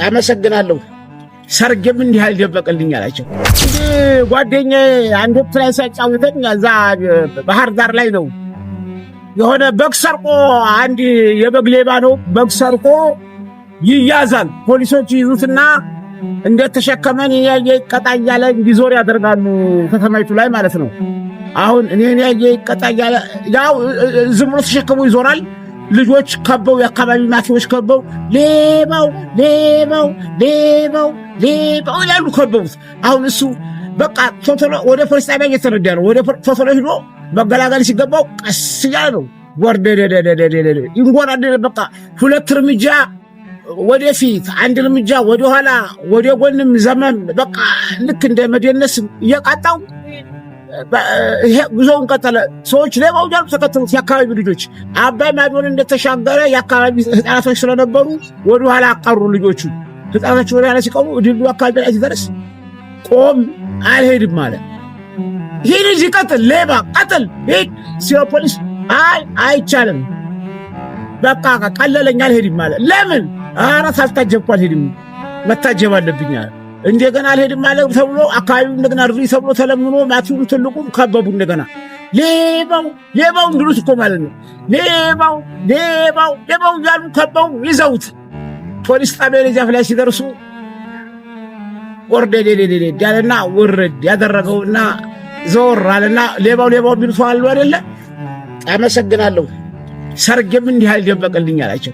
አመሰግናለሁ። ሰርጌም እንዲህ አልደበቀልኝ አላቸው። ጓደኛዬ አንድ ወቅት ላይ ሲያጫውተኝ እዛ ባህር ዳር ላይ ነው የሆነ በግ ሰርቆ አንድ የበግ ሌባ ነው በግ ሰርቆ ይያዛል። ፖሊሶች ይዙትና እንደተሸከመን ያየ ይቀጣ እያለ እንዲዞር ያደርጋሉ ከተማይቱ ላይ ማለት ነው። አሁን እኔን ያየ ይቀጣ እያለ ያው ዝም ብሎ ተሸክሞ ይዞራል። ልጆች ከበው የአካባቢ ማፊዎች ከበው ሌባው ሌባው ሌባው ሌባው ይላሉ ከበውት። አሁን እሱ በቃ ቶቶሎ ወደ ፖሊስ ጣቢያ እየተረዳ ነው። ወደ ቶቶሎ ሂዶ መገላገል ሲገባው ቀስ እያለ ነው ወርደደደደደደ ይንጎራደደ። በቃ ሁለት እርምጃ ወደፊት አንድ እርምጃ ወደኋላ ወደ ጎንም ዘመን በቃ ልክ እንደ መደነስ እየቃጣው ጉዞውን ቀጠለ። ሰዎች ሌባው ጃሉ ተከተሉት። የአካባቢ ልጆች አባይ ማዶን እንደተሻገረ የአካባቢ ህፃናቶች ስለነበሩ ወደኋላ አቀሩ። ልጆቹ ህፃናቶች ወደኋላ ሲቀሩ ድሉ አካባቢ ላይ ሲደርስ ቆም አልሄድም ማለት ይህ ልጅ ቀጥል ሌባ ቀጥል ሄድ ሲለው ፖሊስ አይቻልም በቃ ቀለለኝ አልሄድም ማለት ለምን ኧረ ሳልታጀብኩ አልሄድም መታጀብ አለብኝ አለ። እንደገና አልሄድም ማለት ተብሎ አካባቢው እንደገና ርሪ ተብሎ ተለምኖ ማቲውን ትልቁም ከበቡ። እንደገና ሌባው እንድሉት እኮ ማለት ነው። ሌባው እያሉ ከበው ይዘውት ፖሊስ ጣቢያ ደጃፍ ላይ ሲደርሱ ወርደደደደ ያለና ወረድ ያደረገውና ዞር አለና ሌባው ቢሉት አሉ አይደለ። አመሰግናለሁ። ሰርጌም እንዲህ አልደበቀልኝ አላቸው።